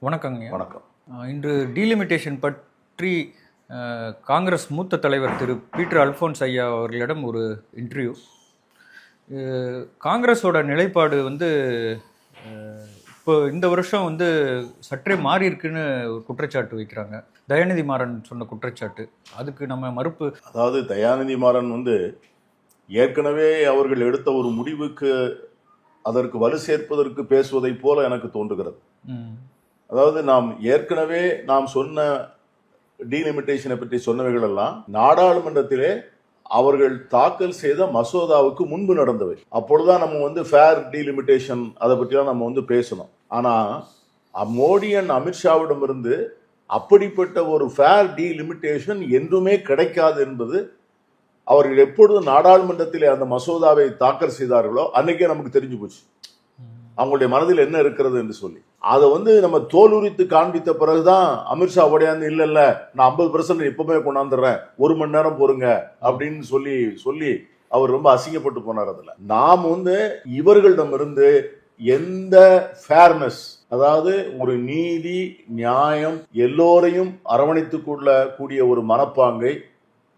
வணக்கங்க. வணக்கம். இன்று டீலிமிட்டேஷன் பற்றி காங்கிரஸ் மூத்த தலைவர் திரு பீட்டர் அல்ஃபோன்ஸ் ஐயா அவர்களிடம் ஒரு இன்டர்வியூ. காங்கிரஸோட நிலைப்பாடு இப்போ இந்த வருஷம் சற்றே மாறி இருக்குன்னு ஒரு குற்றச்சாட்டு வைக்கிறாங்க. தயாநிதி மாறன் சொன்ன குற்றச்சாட்டு, அதுக்கு நம்ம மறுப்பு. அதாவது தயாநிதி மாறன் ஏற்கனவே அவர்கள் எடுத்த ஒரு முடிவுக்கு அதற்கு வலு சேர்ப்பதற்கு பேசுவதை போல எனக்கு தோன்றுகிறது. அதாவது ஏற்கனவே நாம் சொன்ன டீலிமிட்டேஷனை பற்றி சொன்னவைகள் எல்லாம் நாடாளுமன்றத்திலே அவர்கள் தாக்கல் செய்த மசோதாவுக்கு முன்பு நடந்தவை. அப்பொழுதுதான் நம்ம ஃபேர் டீலிமிட்டேஷன் அதை பற்றிலாம் நம்ம பேசணும். ஆனா மோடி அண்ட் அமித்ஷாவிடம் இருந்து அப்படிப்பட்ட ஒரு ஃபேர் டீலிமிட்டேஷன் என்றுமே கிடைக்காது என்பது அவர்கள் எப்பொழுது நாடாளுமன்றத்திலே அந்த மசோதாவை தாக்கல் செய்தார்களோ அன்னைக்கே நமக்கு தெரிஞ்சு போச்சு அவங்களுடைய மனதில் என்ன இருக்கிறது என்று சொல்லி. அதை நம்ம தோலுரித்து காண்பித்த பிறகுதான் அமித்ஷா உடையாந்து இல்ல நான் 50% எப்பவுமே கொண்டாந்துடுறேன், 1 மணி நேரம் பொறுங்க அப்படின்னு சொல்லி அவர் ரொம்ப அசிங்கப்பட்டு போனார். அதுல நாம் இவர்களிடம் இருந்து எந்த ஃபேர்னஸ், அதாவது ஒரு நீதி நியாயம் எல்லோரையும் அரவணைத்துக் கொள்ள கூடிய ஒரு மனப்பாங்கை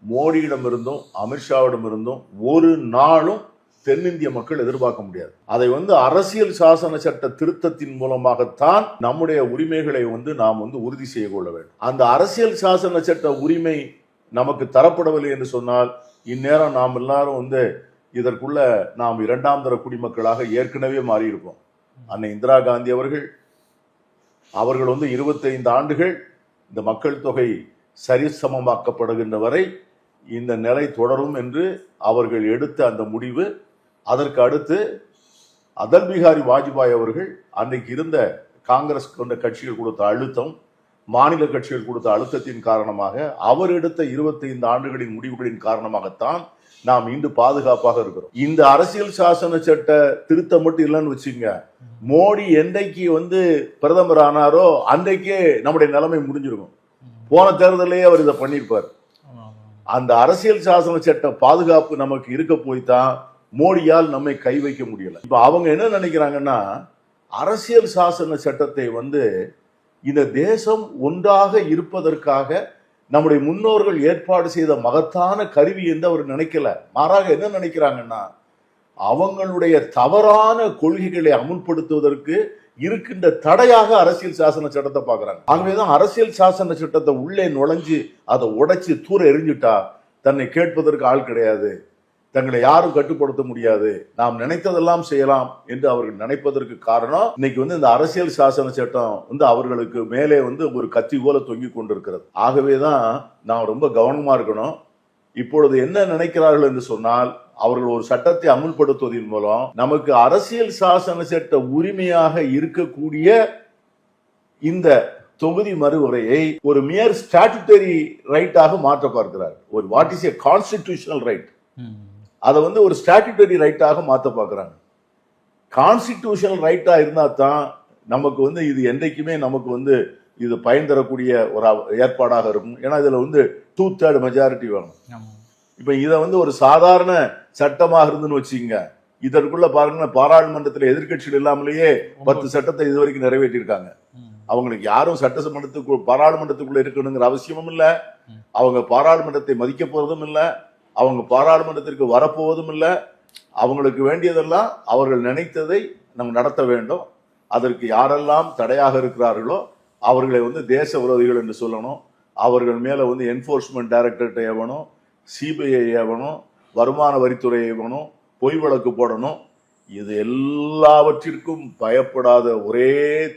மோடியிடம் இருந்தும் அமித்ஷாவிடம் இருந்தும் ஒரு நாளும் தென்னிந்திய மக்கள் எதிர்பார்க்க முடியாது. அதை அரசியல் சாசன சட்ட திருத்தத்தின் மூலமாகத்தான் நம்முடைய உரிமைகளை நாம் உறுதி செய்ய கொள்ள வேண்டும். அந்த அரசியல் சாசன சட்ட உரிமை நமக்கு தரப்படவில்லை என்று சொன்னால் இந்நேரம் நாம் எல்லாரும் இதற்குள்ள நாம் 2ஆம் தர குடிமக்களாக ஏற்கனவே மாறி இருப்போம். அன்னை இந்திரா காந்தி அவர்கள் 25 ஆண்டுகள் இந்த மக்கள் தொகை சரிசமமாக்கப்படுகின்ற வரை இந்த நிலை தொடரும் என்று அவர்கள் எடுத்த அந்த முடிவு, அதற்கு அடுத்து அடல் பிஹாரி வாஜ்பாய் அவர்கள் அன்றைக்கு இருந்த காங்கிரஸ் கொண்ட கட்சிகள் கொடுத்த அழுத்தம், மாநில கட்சிகள் கொடுத்த அழுத்தத்தின் காரணமாக அவர் எடுத்த 25 ஆண்டுகளின் முடிவுகளின் காரணமாகத்தான் நாம் இன்று பாதுகாப்பாக இருக்கிறோம். இந்த அரசியல் சாசன சட்ட திருத்தம் மட்டும் இல்லைன்னு வச்சுங்க, மோடி என்றைக்கு பிரதமர் ஆனாரோ அன்றைக்கே நம்முடைய நிலைமை முடிஞ்சிருக்கும். போன தேர்தலையே அவர் இதை பண்ணியிருப்பார். அந்த அரசியல் சாசன சட்ட பாதுகாப்பு நமக்கு இருக்க போய்தான் மோடியால் நம்மை கை வைக்க முடியல. இப்ப அவங்க என்ன நினைக்கிறாங்கன்னா, அரசியல் சாசன சட்டத்தை இந்த தேசம் ஒன்றாக இருப்பதற்காக நம்முடைய முன்னோர்கள் ஏற்பாடு செய்த மகத்தான கருவி என்று அவர் நினைக்கல. மாறாக என்ன நினைக்கிறாங்கன்னா, அவங்களுடைய தவறான கொள்கைகளை அமுல்படுத்துவதற்கு இருக்கின்ற தடையாக அரசியல் சாசன சட்டத்தை பார்க்கிறாங்க. ஆகவேதான் அரசியல் சாசன சட்டத்தை உள்ளே நுழைஞ்சு அதை உடைச்சு தூர எரிஞ்சுட்டா தன்னை கேட்பதற்கு ஆள் கிடையாது, தங்களை யாரும் கட்டுப்படுத்த முடியாது, நாம் நினைத்ததெல்லாம் செய்யலாம் என்று அவர்கள் நினைப்பதற்கு காரணம் இன்னைக்கு இந்த அரசியல் சாசன சட்டம் அவர்களுக்கு மேலே ஒரு கத்தி போல தொங்கி கொண்டிருக்கிறது. ஆகவேதான் நாம் ரொம்ப கவனமா இருக்கணும். இப்பொழுது என்ன நினைக்கிறார்கள் என்று சொன்னால், அவர்கள் ஒரு சட்டத்தை அமுல்படுத்துவதன் மூலம் நமக்கு அரசியல் சாசன சட்ட உரிமையாக இருக்கக்கூடிய இந்த தொகுதி மறுவரையை ஒரு மியர் ஸ்டாட்யூட்டரி ரைட்டாக மாற்ற பார்க்கிறார். ஒரு what is a constitutional right, அதை ஒரு ஸ்டாட்யூட்டரி ரைட்டாக மாற்ற பார்க்கிறாங்க. கான்ஸ்டிடியூஷனல் ரைட்டா இருந்தா தான் நமக்கு இது என்றைக்குமே நமக்கு இது பயன் தரக்கூடிய ஒரு ஏற்பாடாக இருக்கும். ஏன்னா இதுல 2/3 மெஜாரிட்டி வேணும். இப்ப இதை ஒரு சாதாரண சட்டமாக இருந்துன்னு வச்சுங்க, இதற்குள்ள பாருங்க பாராளுமன்றத்தில் எதிர்கட்சிகள் இல்லாமலேயே 10 சட்டத்தை இதுவரைக்கும் நிறைவேற்றிருக்காங்க. அவங்களுக்கு யாரும் சட்டமன்றத்துக்கு பாராளுமன்றத்துக்குள்ள இருக்கணுங்கிற அவசியமும் இல்லை, அவங்க பாராளுமன்றத்தை மதிக்க போறதும் இல்லை, அவங்க பாராளுமன்றத்திற்கு வரப்போவதும் இல்லை. அவங்களுக்கு வேண்டியதெல்லாம் அவர்கள் நினைத்ததை நம்ம நடத்த வேண்டும். அதற்கு யாரெல்லாம் தடையாக இருக்கிறார்களோ அவர்களை தேச விரோதிகள் என்று சொல்லணும். அவர்கள் மேல என்ஃபோர்ஸ்மெண்ட் டைரக்டரேட் ஏவணும், சிபிஐ ஏவணும், வருமான வரித்துறை ஏவணும், பொய் வழக்கு போடணும். இது எல்லாவற்றிற்கும் பயப்படாத ஒரே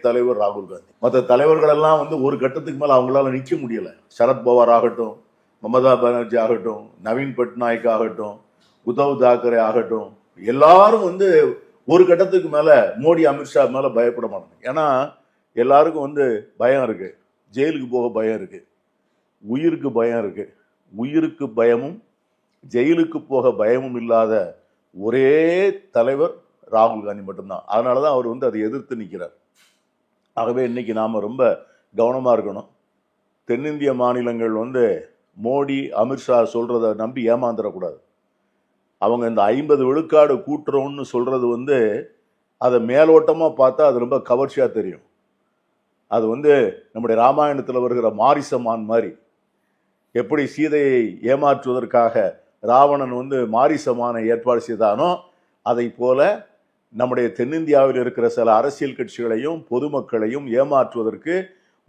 தலைவர் ராகுல் காந்தி. மற்ற தலைவர்கள் எல்லாம் ஒரு கட்டத்துக்கு மேல அவங்களால நிக்க முடியல. சரத்பவார் ஆகட்டும், மமதா பானர்ஜி ஆகட்டும், நவீன் பட்நாயக் ஆகட்டும், உத்தவ் தாக்கரே ஆகட்டும், எல்லாரும் ஒரு கட்டத்துக்கு மேல மோடி அமித்ஷா மேல பயப்பட மாட்டாங்க. ஏன்னா எல்லாருக்கும் பயம் இருக்கு, ஜெயிலுக்கு போக பயம் இருக்கு, உயிருக்கு பயம் இருக்கு. உயிருக்கு பயமும் ஜெயிலுக்கு போக பயமும் இல்லாத ஒரே தலைவர் ராகுல் காந்தி மட்டும்தான். அதனாலதான் அவர் அதை எதிர்த்து நிற்கிறார். ஆகவே இன்னைக்கு நாம ரொம்ப கவனமா இருக்கணும். தென்னிந்திய மாநிலங்கள் மோடி அமித்ஷா சொல்றத நம்பி ஏமாந்துடக்கூடாது. அவங்க இந்த 50 விழுக்காடு கூட்டுறோம்னு சொல்றது அதை மேலோட்டமா பார்த்தா அது ரொம்ப கவர்ச்சியா தெரியும். அது வந்து நம்முடைய ராமாயணத்தில் வருகிற மாரிசமான் மாதிரி. எப்படி சீதையை ஏமாற்றுவதற்காக ராவணன் வந்து மாரிசமான ஏற்பாடு செய்தானோ, அதை போல நம்முடைய தென்னிந்தியாவில் இருக்கிற சில அரசியல் கட்சிகளையும் பொதுமக்களையும் ஏமாற்றுவதற்கு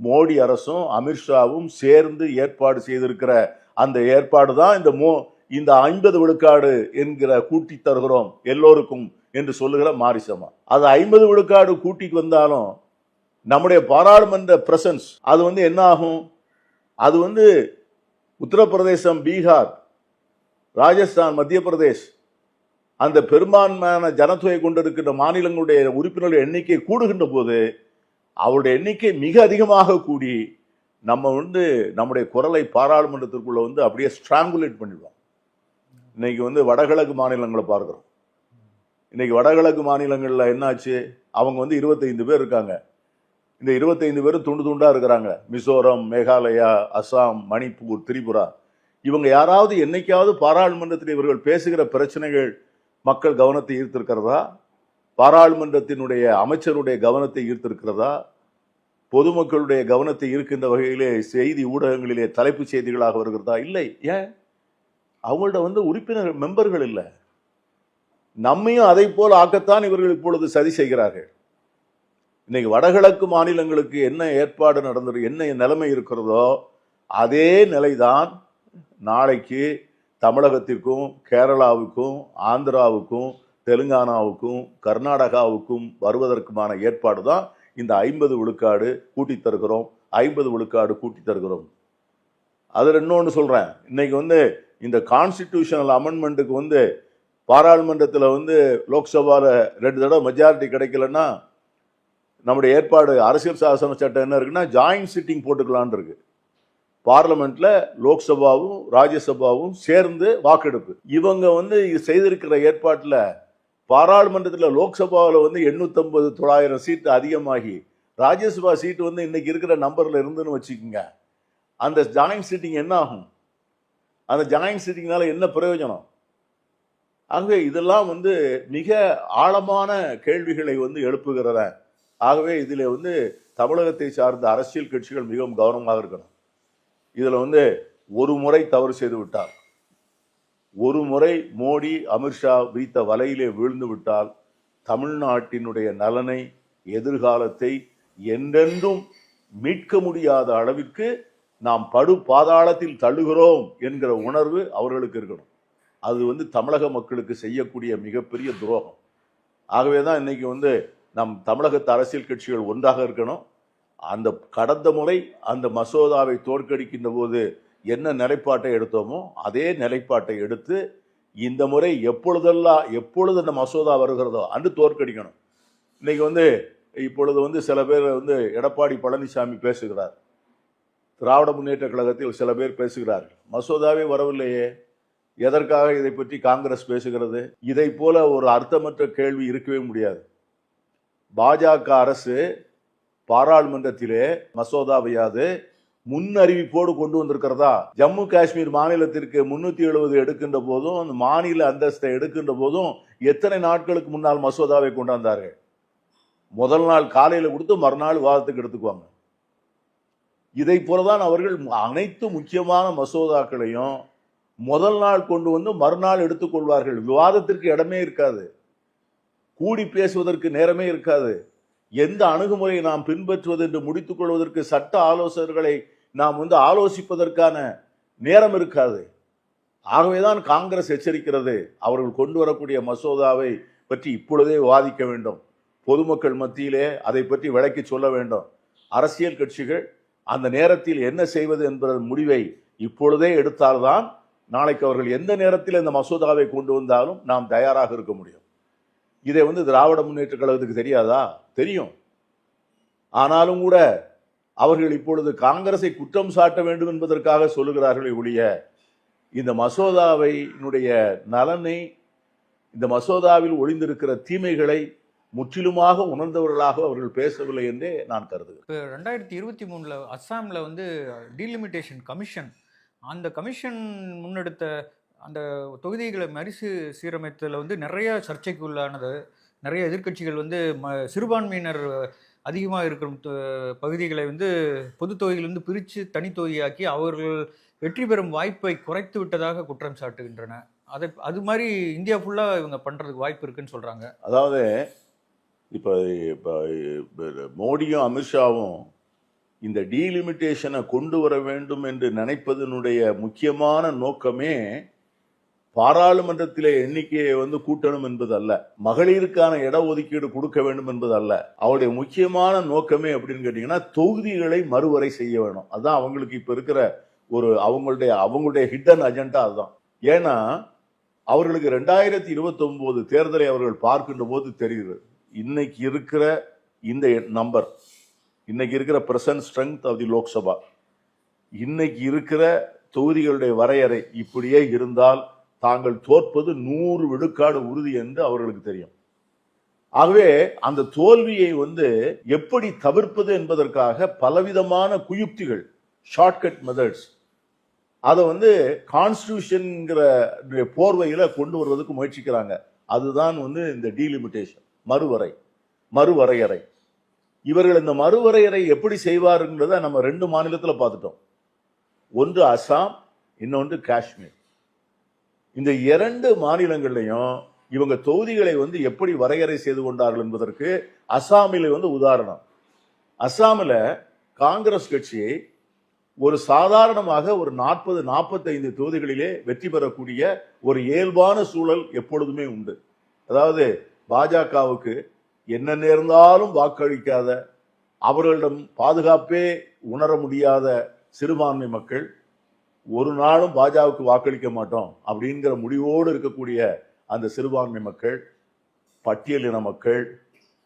மோடி அரசும் அமித்ஷாவும் சேர்ந்து ஏற்பாடு செய்திருக்கிற அந்த ஏற்பாடு தான் இந்த 50 விழுக்காடு என்கிற கூட்டி தருகிறோம் எல்லோருக்கும் என்று சொல்லுகிற மாரிசமா. அது 50 விழுக்காடு கூட்டிக்கு வந்தாலும் நம்முடைய பாராளுமன்ற பிரசன்ஸ் அது வந்து என்ன ஆகும்? அது வந்து உத்தரப்பிரதேசம், பீகார், ராஜஸ்தான், மத்திய பிரதேஷ் அந்த பெரும்பான்மையான ஜனத்தொகை கொண்டிருக்கின்ற மாநிலங்களுடைய உறுப்பினர்கள் எண்ணிக்கை கூடுகின்ற போது அவருடைய எண்ணிக்கை மிக அதிகமாக கூடி நம்ம வந்து நம்முடைய குரலை பாராளுமன்றத்திற்குள்ள வந்து அப்படியே ஸ்ட்ராங்குலேட் பண்ணிடுவோம். இன்னைக்கு வந்து வடகிழக்கு மாநிலங்களை பார்க்கிறோம். இன்னைக்கு வடகிழக்கு மாநிலங்களில் என்னாச்சு? அவங்க வந்து 25 பேர் இருக்காங்க. இந்த 25 பேரும் துண்டு துண்டா இருக்கிறாங்க. மிசோரம், மேகாலயா, அசாம், மணிப்பூர், திரிபுரா. இவங்க யாராவது என்னைக்காவது பாராளுமன்றத்தில் இவர்கள் பேசுகிற பிரச்சனைகள் மக்கள் கவனத்தை ஈர்த்திருக்கிறதா? பாராளுமன்றத்தினுடைய அமைச்சருடைய கவனத்தை ஈர்த்திருக்கிறதா? பொதுமக்களுடைய கவனத்தை ஈர்க்கின்ற வகையிலே செய்தி ஊடகங்களிலே தலைப்புச் செய்திகளாக வருகிறதா? இல்லை. ஏன்? அவங்கள்ட்ட வந்து உறுப்பினர் மெம்பர்கள் இல்லை. நம்மையும் அதை போல ஆக்கத்தான் இவர்கள் இப்பொழுது சதி செய்கிறார்கள். இன்னைக்கு வடகிழக்கு மாநிலங்களுக்கு என்ன ஏற்பாடு நடந்தது, என்ன நிலைமை இருக்கிறதோ அதே நிலைதான் நாளைக்கு தமிழகத்திற்கும், கேரளாவுக்கும், ஆந்திராவுக்கும், தெலுங்கானாவுக்கும், கர்நாடகாவுக்கும் வருவதற்குமான ஏற்பாடு தான் இந்த 50 விழுக்காடு கூட்டி தருகிறோம், 50 விழுக்காடு கூட்டி தருகிறோம். அதில் இன்னொன்று சொல்றேன். இன்னைக்கு வந்து இந்த கான்ஸ்டிடியூஷனல் அமெண்ட்மெண்ட்டுக்கு வந்து பாராளுமன்றத்தில் வந்து லோக்சபாவில் 2 தடவை மெஜாரிட்டி கிடைக்கலன்னா நம்முடைய ஏற்பாடு அரசியல் சாசன சட்டம் என்ன இருக்குன்னா ஜாயிண்ட் சிட்டிங் போட்டுக்கலான் இருக்கு. பார்லமெண்ட்ல லோக்சபாவும் ராஜ்யசபாவும் சேர்ந்து வாக்கெடுப்பு. இவங்க வந்து செய்திருக்கிற ஏற்பாட்டில் பாராளுமன்றத்தில் லோக்சபாவில் வந்து 850-900 சீட்டு அதிகமாகி ராஜ்யசபா சீட்டு வந்து இன்னைக்கு இருக்கிற நம்பர்ல இருந்துன்னு வச்சுக்கோங்க. அந்த ஜாயிண்ட் சிட்டிங் என்ன ஆகும்? அந்த ஜாயிண்ட் சிட்டிங்னால என்ன பிரயோஜனம்? ஆகவே இதெல்லாம் வந்து மிக ஆழமான கேள்விகளை வந்து எழுப்புகிறத. ஆகவே இதில் வந்து தமிழகத்தை சார்ந்த அரசியல் கட்சிகள் மிகவும் கவனமாக இருக்கணும். இதில் வந்து ஒரு முறை தவறு செய்து விட்டால், ஒரு முறை மோடி அமித்ஷா வீத்த வலையிலே வீழ்ந்து விட்டால் தமிழ்நாட்டினுடைய நலனை, எதிர்காலத்தை என்றென்றும் மீட்க முடியாத அளவிற்கு நாம் படு பாதாளத்தில் தள்ளுகிறோம் என்கிற உணர்வு அவர்களுக்கு இருக்கணும். அது வந்து தமிழக மக்களுக்கு செய்யக்கூடிய மிகப்பெரிய துரோகம். ஆகவே தான் இன்னைக்கு வந்து நம் தமிழகத்து அரசியல் கட்சிகள் ஒன்றாக இருக்கணும். அந்த கடந்த முறை அந்த மசோதாவை தோற்கடிக்கின்ற போது என்ன நிலைப்பாட்டை எடுத்தோமோ அதே நிலைப்பாட்டை எடுத்து இந்த முறை எப்பொழுது அந்த மசோதா வருகிறதோ அன்று தோற்கடிக்கணும். இன்னைக்கு வந்து இப்பொழுது வந்து சில பேர் வந்து எடப்பாடி பழனிசாமி பேசுகிறார், திராவிட முன்னேற்ற கழகத்தில் சில பேர் பேசுகிறார்கள், மசோதாவே வரவில்லையே, எதற்காக இதை பற்றி காங்கிரஸ் பேசுகிறது? இதை போல ஒரு அர்த்தமற்ற கேள்வி இருக்கவே முடியாது. பாஜக அரசு பாராளுமன்றத்திலே மசோதாவையாது முன் அறிவிப்போடு கொண்டு வந்திருக்கிறதா? ஜம்மு காஷ்மீர் மாநிலத்திற்கு 370 எடுக்கின்ற போதும், அந்த மாநில அந்தஸ்தை எடுக்கின்ற போதும் எத்தனை நாட்களுக்கு முன்னால் மசோதாவை கொண்டு வந்தார்கள்? முதல் நாள் காலையில் கொடுத்து மறுநாள் விவாதத்துக்கு எடுத்துக்குவாங்க. இதை போலதான் அவர்கள் அனைத்து முக்கியமான மசோதாக்களையும் முதல் நாள் கொண்டு வந்து மறுநாள் எடுத்துக்கொள்வார்கள். விவாதத்திற்கு இடமே இருக்காது, கூடி பேசுவதற்கு நேரமே இருக்காது. எந்த அணுகுமுறையை நாம் பின்பற்றுவது என்று முடித்துக் கொள்வதற்கு சட்ட ஆலோசகர்களை நாம் வந்து ஆலோசிப்பதற்கான நேரம் இருக்காது. ஆகவேதான் காங்கிரஸ் எச்சரிக்கிறது, அவர்கள் கொண்டு வரக்கூடிய மசோதாவை பற்றி இப்பொழுதே விவாதிக்க வேண்டும், பொதுமக்கள் மத்தியிலே அதை பற்றி விளக்கி சொல்ல வேண்டும். அரசியல் கட்சிகள் அந்த நேரத்தில் என்ன செய்வது என்பது முடிவை இப்பொழுதே எடுத்தால்தான் நாளைக்கு அவர்கள் எந்த நேரத்தில் இந்த மசோதாவை கொண்டு வந்தாலும் நாம் தயாராக இருக்க முடியும். இதை வந்து திராவிட முன்னேற்ற கழகத்துக்கு தெரியாதா? தெரியும். ஆனாலும் கூட அவர்கள் இப்பொழுது காங்கிரஸை குற்றம் சாட்ட வேண்டும் என்பதற்காக சொல்லுகிறார்களே ஒழிய இந்த மசோதாவினுடைய நலனை, இந்த மசோதாவில் ஒளிந்திருக்கிற தீமைகளை முற்றிலுமாக உணர்ந்தவர்களாக அவர்கள் பேசவில்லை என்றே நான் கருதுகிறேன். இப்போ 2023 அஸ்ஸாமில் வந்து டீலிமிட்டேஷன் கமிஷன், அந்த கமிஷன் முன்னெடுத்த அந்த தொகுதிகளை சீரமைத்ததில் வந்து நிறைய சர்ச்சைக்கு உள்ளானது. நிறைய எதிர்க்கட்சிகள் வந்து சிறுபான்மையினர் அதிகமாக இருக்கிற பகுதிகளை வந்து பொது தொகுதியிலிருந்து பிரித்து தனி தொகுதியாக்கி அவர்கள் வெற்றி பெறும் வாய்ப்பை குறைத்து விட்டதாக குற்றம் சாட்டுகின்றன. அது மாதிரி இந்தியா ஃபுல்லாக இவங்க பண்ணுறதுக்கு வாய்ப்பு இருக்குன்னு சொல்கிறாங்க. அதாவது இப்போ இப்போ மோடியும் அமித்ஷாவும் இந்த டீலிமிட்டேஷனை கொண்டு வர வேண்டும் என்று நினைப்பதனுடைய முக்கியமான நோக்கமே பாராளுமன்றத்திலே எண்ணிக்கையை வந்து கூட்டணும் என்பது அல்ல, மகளிருக்கான இட ஒதுக்கீடு கொடுக்க வேண்டும் என்பது அல்ல. அவருடைய முக்கியமான நோக்கமே அப்படின்னு கேட்டீங்கன்னா தொகுதிகளை மறுவரை செய்ய வேணும். அதுதான் அவங்களுக்கு இப்ப இருக்கிற ஒரு அவங்களுடைய ஹிடன் அஜெண்டா அதுதான். ஏன்னா அவர்களுக்கு 2029 தேர்தலை அவர்கள் பார்க்கின்ற போது தெரிகிறது, இன்னைக்கு இருக்கிற இந்த நம்பர், இன்னைக்கு இருக்கிற present strength of the Lok Sabha, இன்னைக்கு இருக்கிற தொகுதிகளுடைய வரையறை இப்படியே இருந்தால் தாங்கள் தோற்பது 100 விழுக்காடு உறுதி என்று அவர்களுக்கு தெரியும். ஆகவே அந்த தோல்வியை வந்து எப்படி தவிர்ப்பது என்பதற்காக பலவிதமான குயுக்திகள், ஷார்ட்கட் மெத்தட்ஸ், அதை வந்து கான்ஸ்டிடியூஷன்ங்கிற போர்வையில கொண்டு வருவதற்கு முயற்சிக்கிறாங்க. அதுதான் வந்து இந்த டீலிமிட்டேஷன், மறுவரையறை. இவர்கள் இந்த மறுவரையறை எப்படி செய்வாருங்கிறத நம்ம 2 மாநிலத்துல பார்த்துட்டோம். ஒன்று அசாம், இன்னொன்று காஷ்மீர். இந்த 2 மாநிலங்கள்லையும் இவங்க தொகுதிகளை வந்து எப்படி வரையறை செய்து கொண்டார்கள் என்பதற்கு அசாமில் வந்து உதாரணம். அசாமில் காங்கிரஸ் கட்சி ஒரு சாதாரணமாக ஒரு 40-45 தொகுதிகளிலே வெற்றி பெறக்கூடிய ஒரு இயல்பான சூழல் எப்பொழுதுமே உண்டு. அதாவது பாஜகவுக்கு என்ன நேர்ந்தாலும் வாக்களிக்காத, அவர்களிடம் பாதுகாப்பே உணர முடியாத சிறுபான்மை மக்கள் ஒரு நாளும் பாஜகவுக்கு வாக்களிக்க மாட்டோம் அப்படிங்கிற முடிவோடு இருக்கக்கூடிய அந்த சிறுபான்மை மக்கள், பட்டியலின மக்கள்,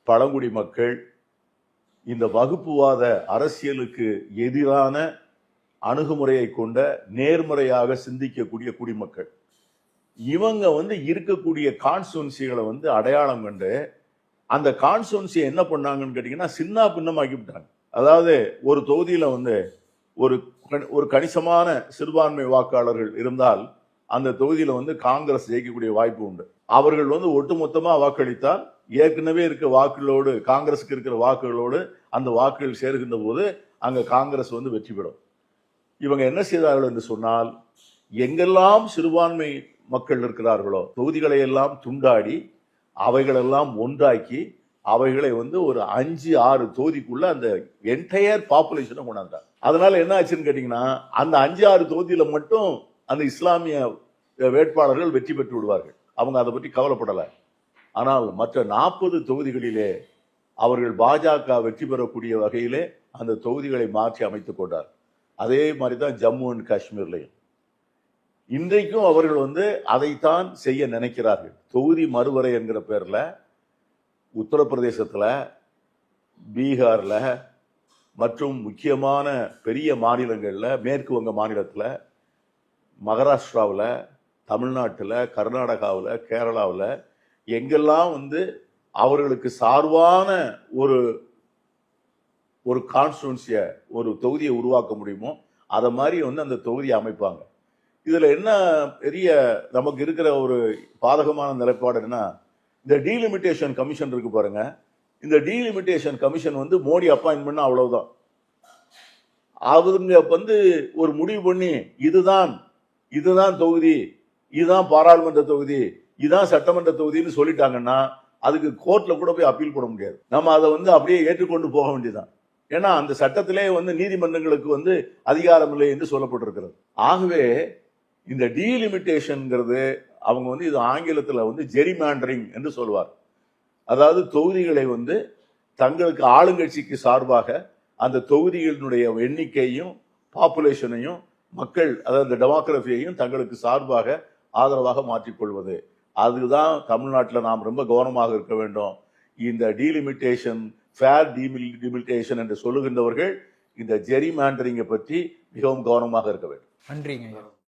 பழங்குடி மக்கள், இந்த வகுப்புவாத அரசியலுக்கு எதிரான அணுகுமுறையை கொண்ட நேர்மறையாக சிந்திக்கக்கூடிய குடிமக்கள், இவங்க வந்து இருக்கக்கூடிய கான்ஸ்டுவன்சிகளை வந்து அடையாளம் கண்டு அந்த கான்ஸ்டுவன்சியை என்ன பண்ணாங்கன்னு கேட்டீங்கன்னா சின்ன பின்னமாக்கி விட்டாங்க. அதாவது ஒரு தொகுதியில வந்து ஒரு கணிசமான சிறுபான்மை வாக்காளர்கள் இருந்தால் அந்த தொகுதியில வந்து காங்கிரஸ் ஜெயிக்கக்கூடிய வாய்ப்பு உண்டு. அவர்கள் வந்து ஒட்டுமொத்தமா வாக்களித்தால் ஏற்கனவே இருக்க வாக்குகளோடு, காங்கிரஸுக்கு இருக்கிற வாக்குகளோடு அந்த வாக்குகள் சேர்கின்ற போது அங்க காங்கிரஸ் வந்து வெற்றி பெறும். இவங்க என்ன செய்தார்கள் என்று சொன்னால், எங்கெல்லாம் சிறுபான்மை மக்கள் இருக்கிறார்களோ தொகுதிகளை எல்லாம் துண்டாடி அவைகளெல்லாம் ஒன்றாக்கி அவைகளை வந்து ஒரு 5-6 தொகுதிக்குள்ள அந்த என்டையர் பாப்புலேஷனை கொண்டாந்தார். அதனால என்ன ஆச்சுன்னு கேட்டீங்கன்னா, அந்த 5-6 தொகுதியில மட்டும் அந்த இஸ்லாமிய வேட்பாளர்கள் வெற்றி பெற்று விடுவார்கள். அவங்க அதை பற்றி கவலைப்படல. ஆனால் மற்ற 40 தொகுதிகளிலே அவர்கள் பாஜக வெற்றி பெறக்கூடிய வகையிலே அந்த தொகுதிகளை மாற்றி அமைத்துக் கொண்டார். அதே மாதிரி தான் ஜம்மு அண்ட் காஷ்மீர்லையும் இன்றைக்கும் அவர்கள் வந்து அதைத்தான் செய்ய நினைக்கிறார்கள். தொகுதி மறுவரை என்கிற பேர்ல உத்தரப்பிரதேசத்துல, பீகார்ல மற்றும் முக்கியமான பெரிய மாநிலங்கள்ல, மேற்கு வங்க மாநிலத்தில், மகாராஷ்டிராவில், தமிழ்நாட்டில், கர்நாடகாவில், கேரளாவில் எங்கெல்லாம் வந்து அவர்களுக்கு சார்பான ஒரு கான்ஸ்டுவன்சிய, ஒரு தொகுதியை உருவாக்க முடியுமோ அதை மாதிரி வந்து அந்த தொகுதியை அமைப்பாங்க. இதுல என்ன பெரிய நமக்கு இருக்கிற ஒரு பாதகமான நிலைப்பாடு என்ன, இந்த டீலிமிட்டேஷன் கமிஷன் இருக்கு பாருங்க, இந்த டீலிமிட்டேஷன் கமிஷன் வந்து மோடி அப்பாயின்ட் பண்ண அவ்வளவுதான். அவங்க வந்து ஒரு முடிவு பண்ணி இதுதான் தொகுதி, இதுதான் பாராளுமன்ற தொகுதி, இதுதான் சட்டமன்ற தொகுதின்னு சொல்லிட்டாங்கன்னா அதுக்கு கோர்ட்ல கூட போய் அப்பீல் போட முடியாது. நம்ம அதை வந்து அப்படியே ஏற்றுக்கொண்டு போக வேண்டியதுதான். ஏன்னா அந்த சட்டத்திலே வந்து நீதிமன்றங்களுக்கு வந்து அதிகாரம் இல்லை என்று சொல்லப்பட்டிருக்கிறது. ஆகவே இந்த டீலிமிட்டேஷன்ங்கிறது அவங்க வந்து இது ஆங்கிலத்தில் வந்து ஜெரிமாண்டரிங் என்று சொல்வார். அதாவது தொகுதிகளை வந்து தங்களுக்கு ஆளுங்கட்சிக்கு சார்பாக அந்த தொகுதிகளினுடைய எண்ணிக்கையும் பாப்புலேஷனையும் மக்கள், அதாவது டெமோக்ரஸியையும் தங்களுக்கு சார்பாக ஆதரவாக மாற்றிக்கொள்வது. அதுதான் தமிழ்நாட்டில் நாம் ரொம்ப கவனமாக இருக்க வேண்டும். இந்த டீலிமிட்டேஷன், ஃபேர் டீலிமிட்டேஷன் என்று சொல்லுகின்றவர்கள் இந்த ஜெரிமாண்டரிங்கை பற்றி மிகவும் கவனமாக இருக்க வேண்டும். நன்றிங்க.